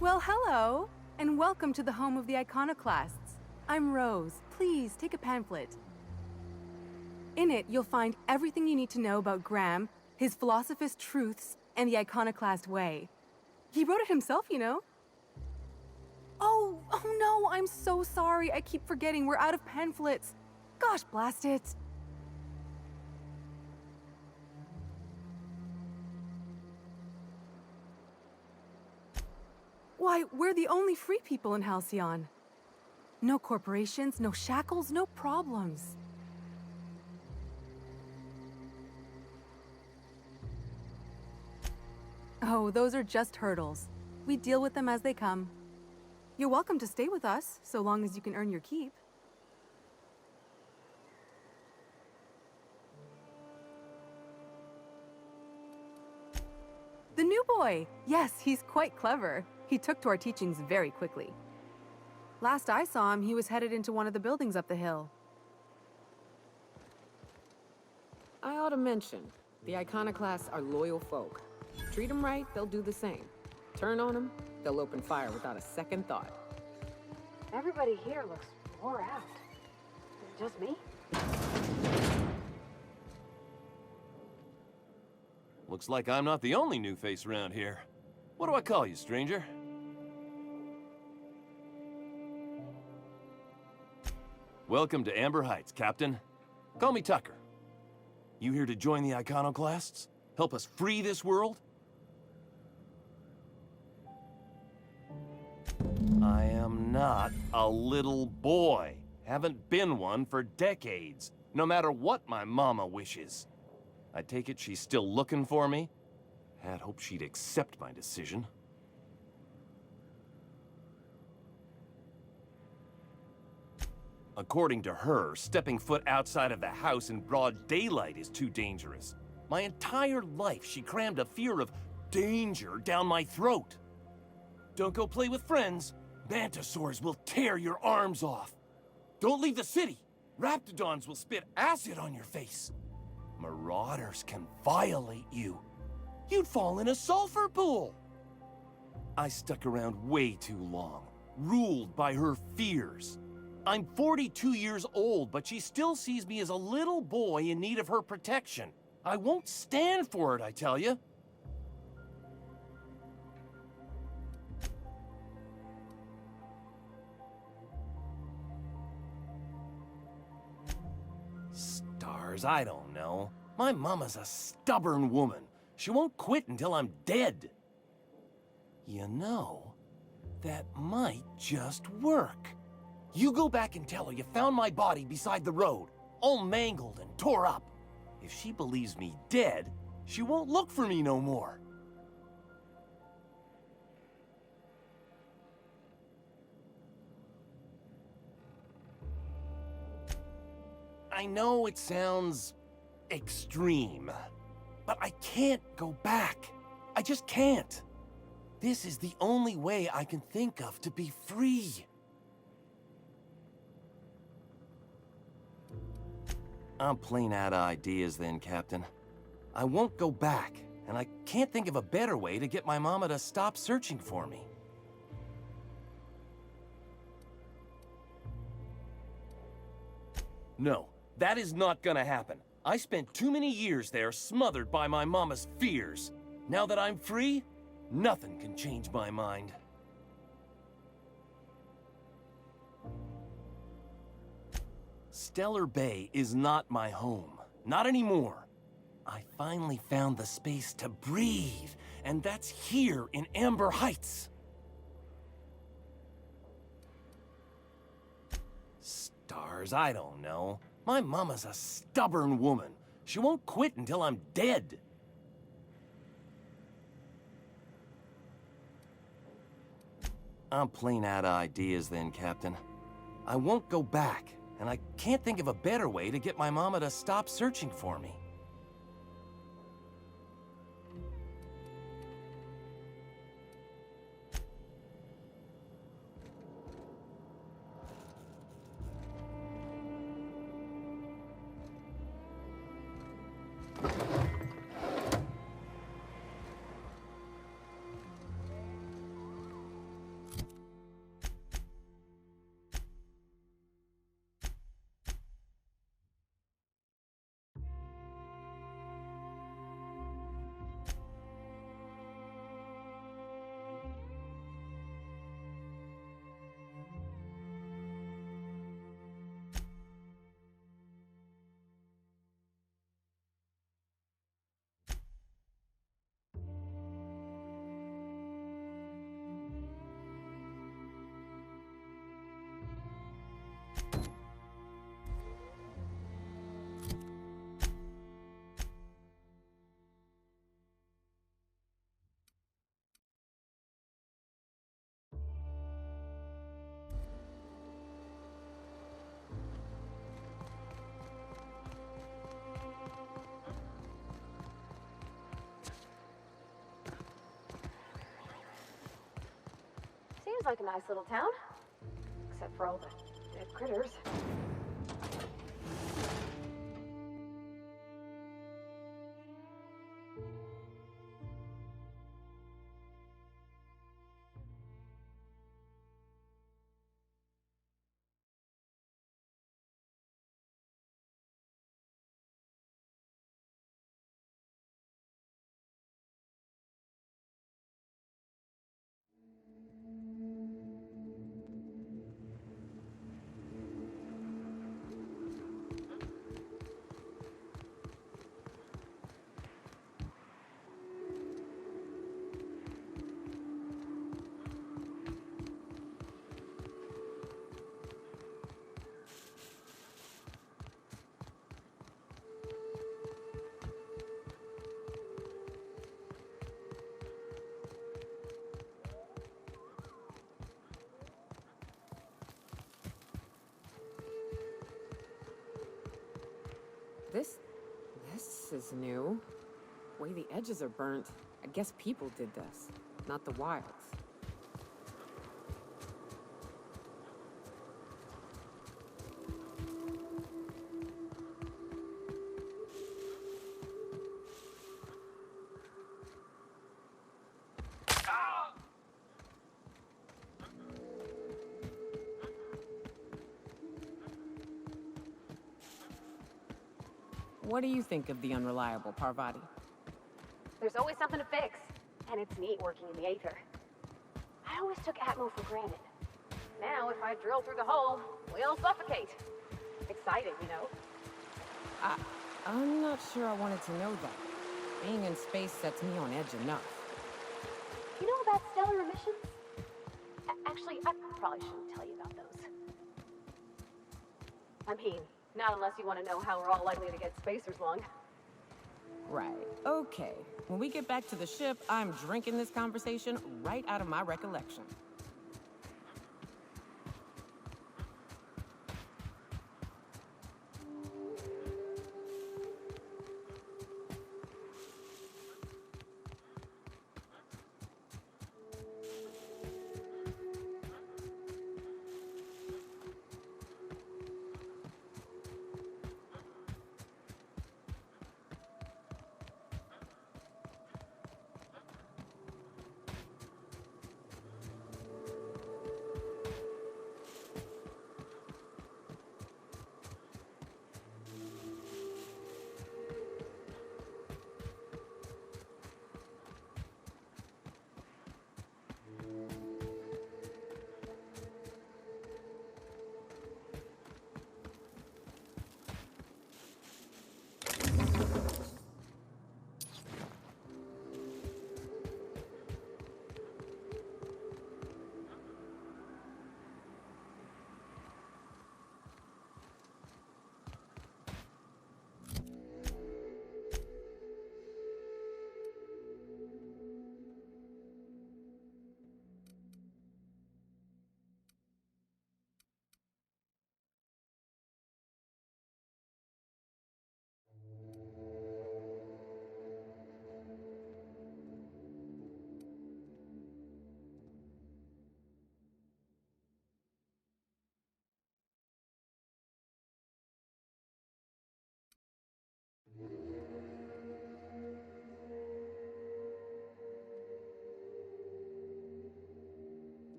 Well, hello, and welcome to the home of the Iconoclasts. I'm Rose. Please take a pamphlet. In it, you'll find everything you need to know about Graham, his Philosophist truths, and the Iconoclast way. He wrote it himself, you know. Oh no, I'm so sorry. I keep forgetting we're out of pamphlets. Gosh, blast it. Why, we're the only free people in Halcyon. No corporations, no shackles, no problems. Oh, those are just hurdles. We deal with them as they come. You're welcome to stay with us, so long as you can earn your keep. The new boy! Yes, he's quite clever. He took to our teachings very quickly. Last I saw him, he was headed into one of the buildings up the hill. I ought to mention, the Iconoclasts are loyal folk. Treat them right, they'll do the same. Turn on them, they'll open fire without a second thought. Everybody here looks wore out. Is it just me? Looks like I'm not the only new face around here. What do I call you, stranger? Welcome to Amber Heights, Captain. Call me Tucker. You here to join the Iconoclasts? Help us free this world? I am not a little boy. Haven't been one for decades, no matter what my mama wishes. I take it she's still looking for me? Had hoped she'd accept my decision. According to her, stepping foot outside of the house in broad daylight is too dangerous. My entire life, she crammed a fear of danger down my throat. Don't go play with friends. Mantisaurs will tear your arms off. Don't leave the city. Raptidons will spit acid on your face. Marauders can violate you. You'd fall in a sulfur pool. I stuck around way too long, ruled by her fears. I'm 42 years old, but she still sees me as a little boy in need of her protection. I won't stand for it, I tell you. Stars, I don't know. My mama's a stubborn woman. She won't quit until I'm dead. You know, that might just work. You go back and tell her you found my body beside the road, all mangled and tore up. If she believes me dead, she won't look for me no more. I know it sounds extreme, but I can't go back. I just can't. This is the only way I can think of to be free. I'm plain out of ideas then, Captain. I won't go back, and I can't think of a better way to get my mama to stop searching for me. No, that is not gonna happen. I spent too many years there smothered by my mama's fears. Now that I'm free, nothing can change my mind. Stellar Bay is not my home. Not anymore. I finally found the space to breathe, and that's here in Amber Heights. Stars, I don't know. My mama's a stubborn woman. She won't quit until I'm dead. I'm plain out of ideas then, Captain. I won't go back, and I can't think of a better way to get my mama to stop searching for me. Seems like a nice little town. Except for all the dead critters. This is new. Way the edges are burnt. I guess people did this, not the wilds. What do you think of the Unreliable, Parvati? There's always something to fix. And it's neat working in the Aether. I always took Atmo for granted. Now, if I drill through the hole, we'll suffocate. Exciting, you know? I'm not sure I wanted to know that. Being in space sets me on edge enough. You know about stellar emissions? Actually, I probably shouldn't tell you about those. I mean, not unless you want to know how we're all likely to get spacers lung. Right. Okay. When we get back to the ship, I'm drinking this conversation right out of my recollection.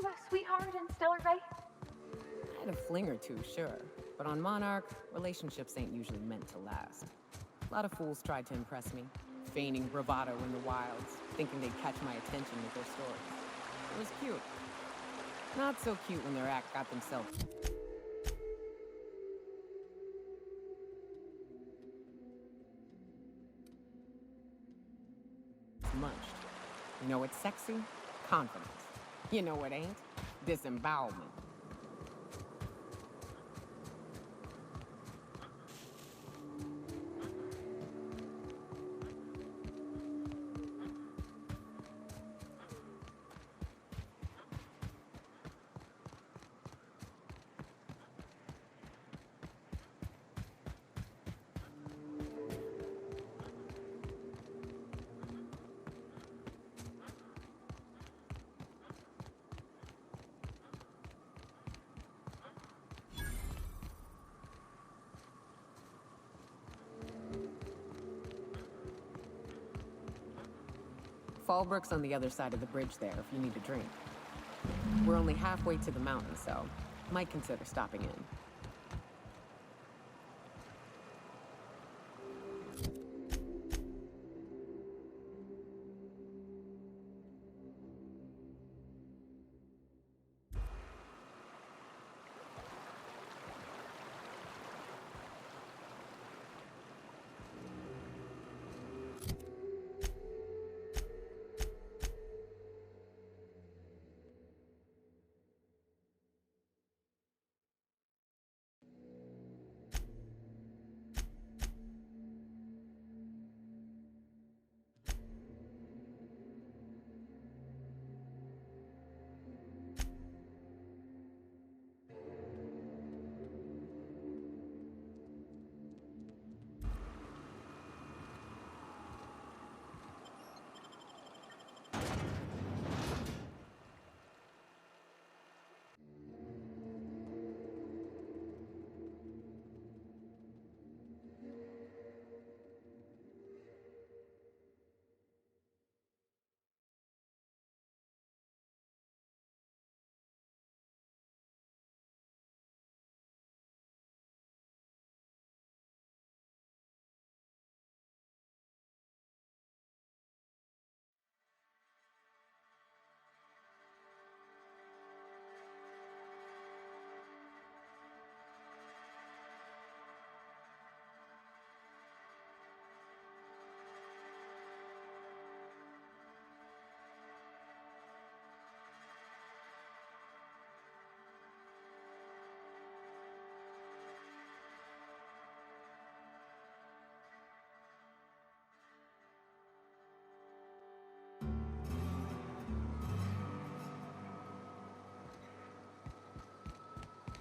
have a sweetheart in Stellar Bay? I had a fling or two, sure. But on Monarch, relationships ain't usually meant to last. A lot of fools tried to impress me, feigning bravado in the wilds, thinking they'd catch my attention with their stories. It was cute. Not so cute when their act got themselves munched. You know what's sexy? Confidence. You know what ain't? Disembowelment. Fallbrook's on the other side of the bridge there if you need a drink. We're only halfway to the mountain, so might consider stopping in.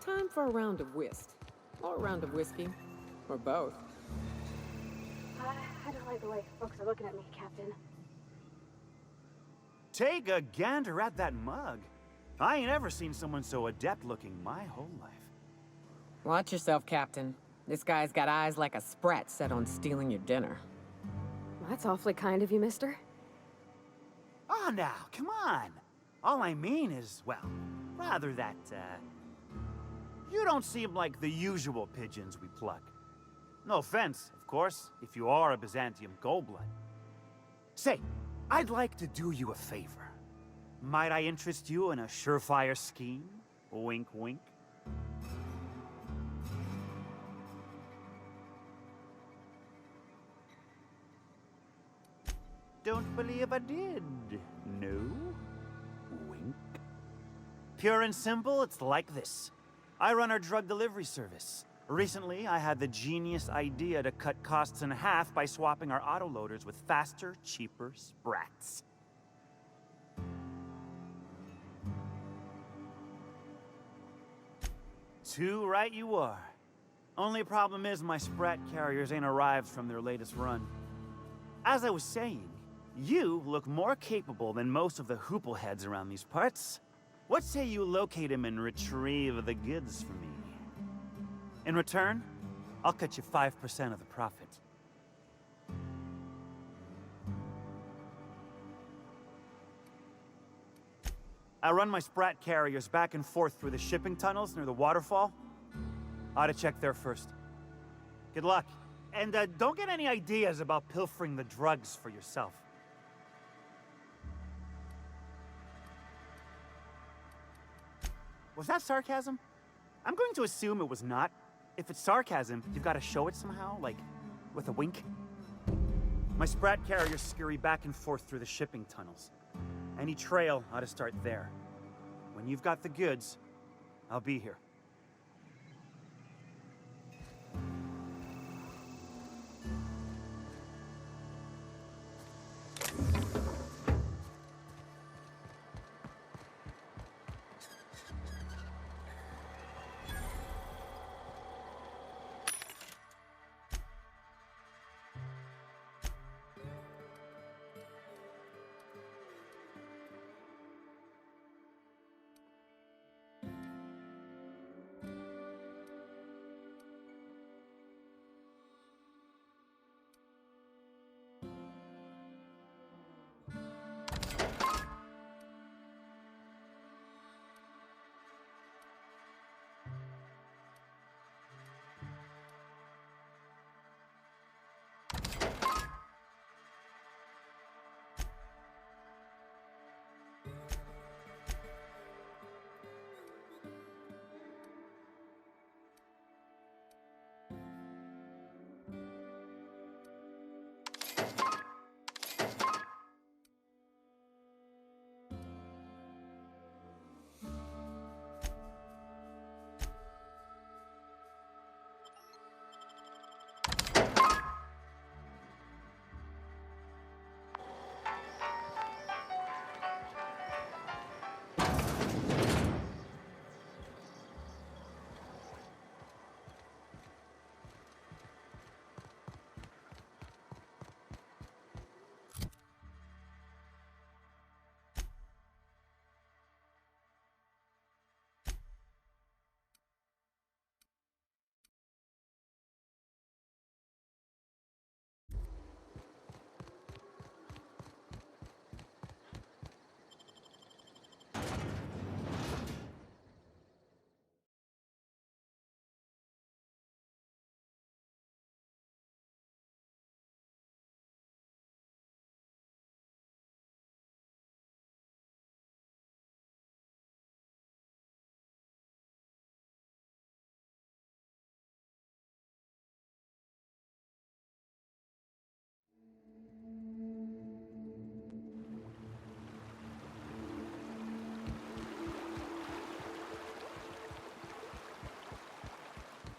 Time for a round of whist. Or a round of whiskey. Or both. I don't like the way folks are looking at me, Captain. Take a gander at that mug. I ain't ever seen someone so adept looking my whole life. Watch yourself, Captain. This guy's got eyes like a sprat set on stealing your dinner. Well, that's awfully kind of you, mister. Oh, now, come on. All I mean is, well, rather that, you don't seem like the usual pigeons we pluck. No offense, of course, if you are a Byzantium Goldblood. Say, I'd like to do you a favor. Might I interest you in a surefire scheme? Wink, wink. Don't believe I did. No? Wink. Pure and simple, it's like this. I run our drug delivery service. Recently, I had the genius idea to cut costs in half by swapping our autoloaders with faster, cheaper sprats. Too right you are. Only problem is my sprat carriers ain't arrived from their latest run. As I was saying, you look more capable than most of the hoople heads around these parts. What say you locate him and retrieve the goods for me? In return, I'll cut you 5% of the profit. I run my Sprat carriers back and forth through the shipping tunnels near the waterfall. Ought to check there first. Good luck. And don't get any ideas about pilfering the drugs for yourself. Was that sarcasm? I'm going to assume it was not. If it's sarcasm, you've got to show it somehow, like with a wink. My Sprat carriers scurry back and forth through the shipping tunnels. Any trail ought to start there. When you've got the goods, I'll be here.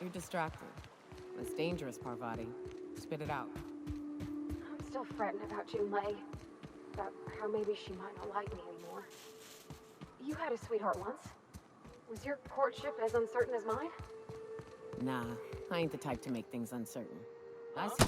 You're distracted. That's dangerous, Parvati. Spit it out. I'm still fretting about Junlei. About how maybe she might not like me anymore. You had a sweetheart once. Was your courtship as uncertain as mine? Nah, I ain't the type to make things uncertain. I see.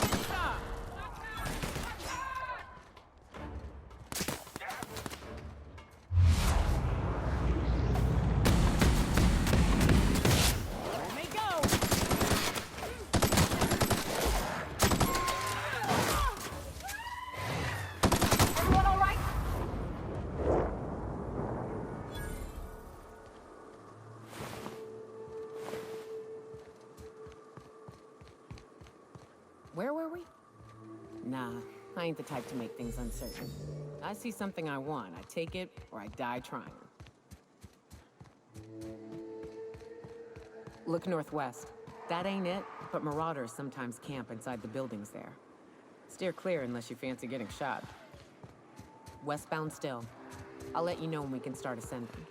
Where were we? Nah, I ain't the type to make things uncertain. I see something I want, I take it, or I die trying. Look northwest. That ain't it, but marauders sometimes camp inside the buildings there. Steer clear unless you fancy getting shot. Westbound still. I'll let you know when we can start ascending.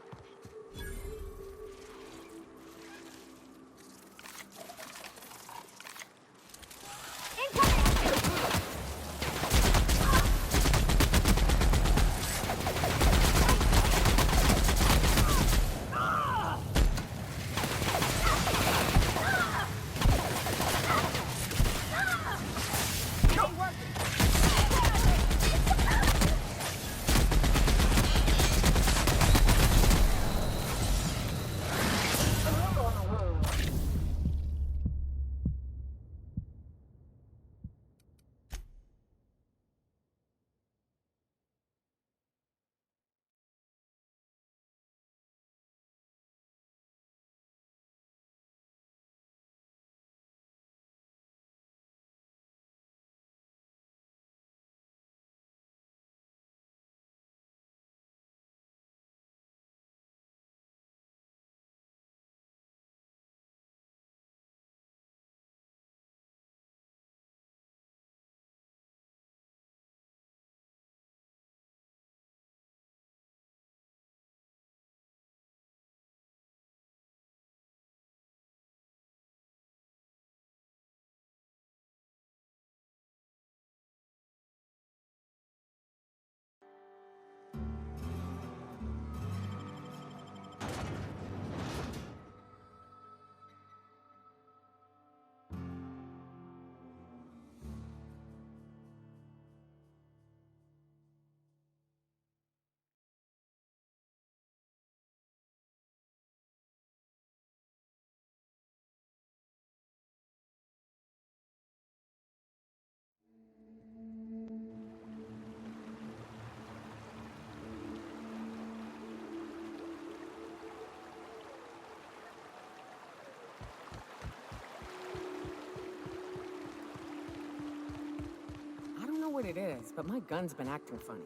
it is, but my gun's been acting funny.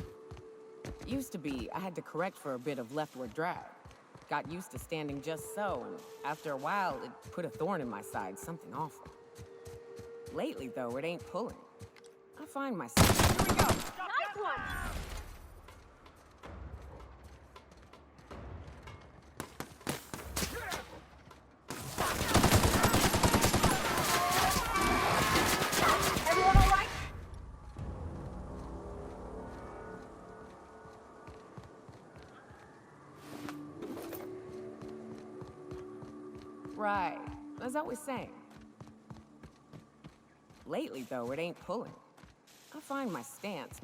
Used to be, I had to correct for a bit of leftward drag. Got used to standing just so, and after a while, it put a thorn in my side, something awful. Lately, though, it ain't pulling. I find myself... Here we go! Nice one! Everyone all right? Right. As I was saying. Lately, though, it ain't pulling. I find my stance.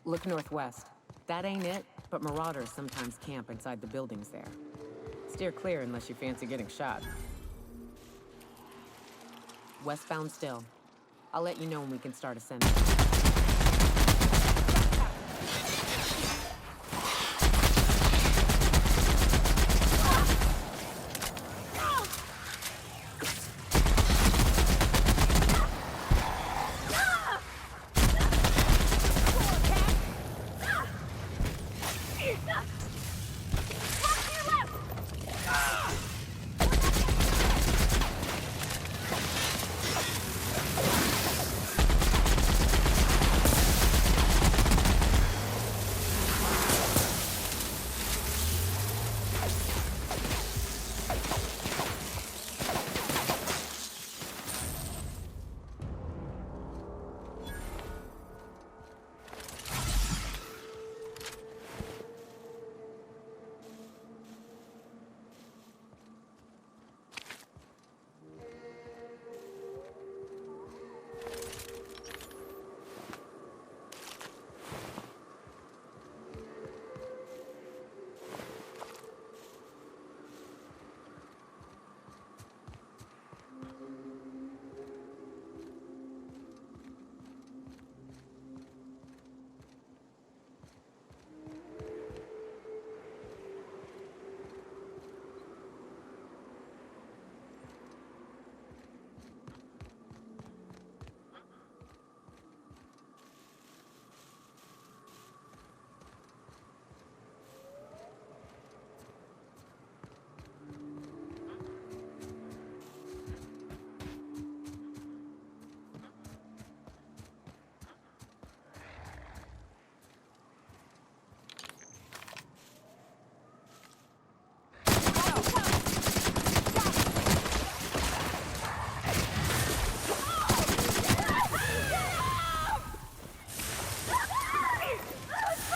Look northwest. That ain't it, but marauders sometimes camp inside the buildings there. Steer clear unless you fancy getting shot. Westbound still. I'll let you know when we can start ascending.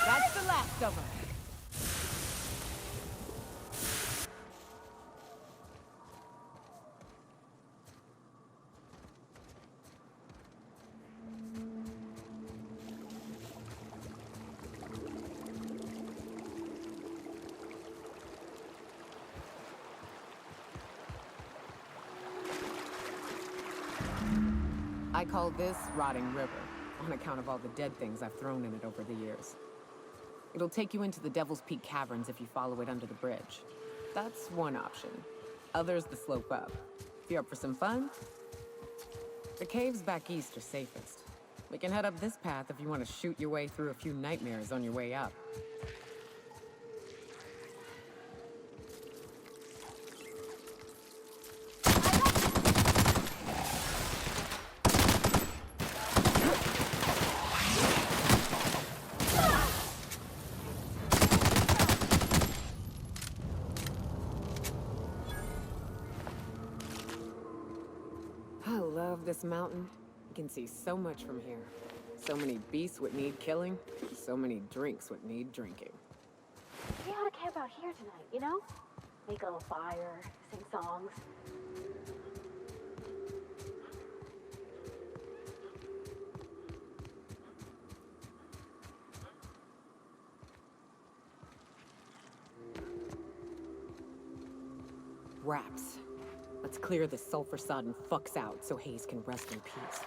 That's the last of them. I call this Rotting River, on account of all the dead things I've thrown in it over the years. It'll take you into the Devil's Peak Caverns if you follow it under the bridge. That's one option. Others the slope up. If you're up for some fun, the caves back east are safest. We can head up this path if you want to shoot your way through a few nightmares on your way up. I love this mountain. You can see so much from here. So many beasts would need killing, so many drinks would need drinking. We ought to camp out here tonight, you know? Make a little fire, sing songs. Wraps. Let's clear this sulfur-sodden fucks out so Hayes can rest in peace.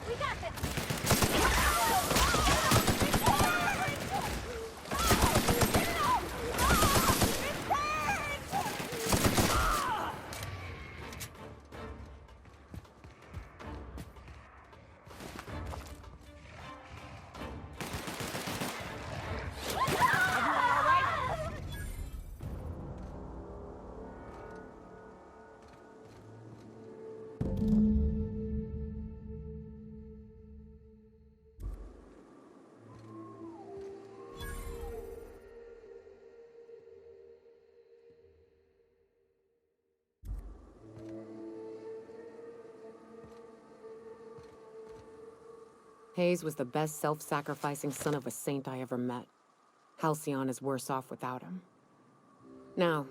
We got this! Hayes was the best self-sacrificing son of a saint I ever met. Halcyon is worse off without him. Now,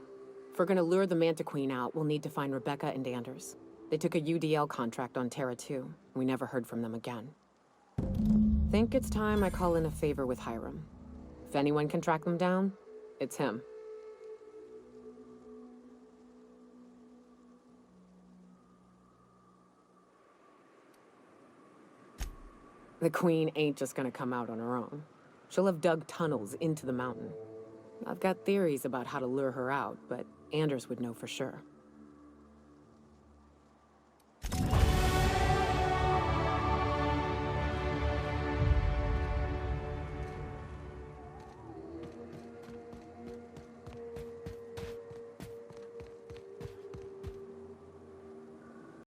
if we're gonna lure the Manta Queen out, we'll need to find Rebecca and Anders. They took a UDL contract on Terra 2. We never heard from them again. Think it's time I call in a favor with Hiram. If anyone can track them down, it's him. The Queen ain't just gonna come out on her own. She'll have dug tunnels into the mountain. I've got theories about how to lure her out, but Anders would know for sure.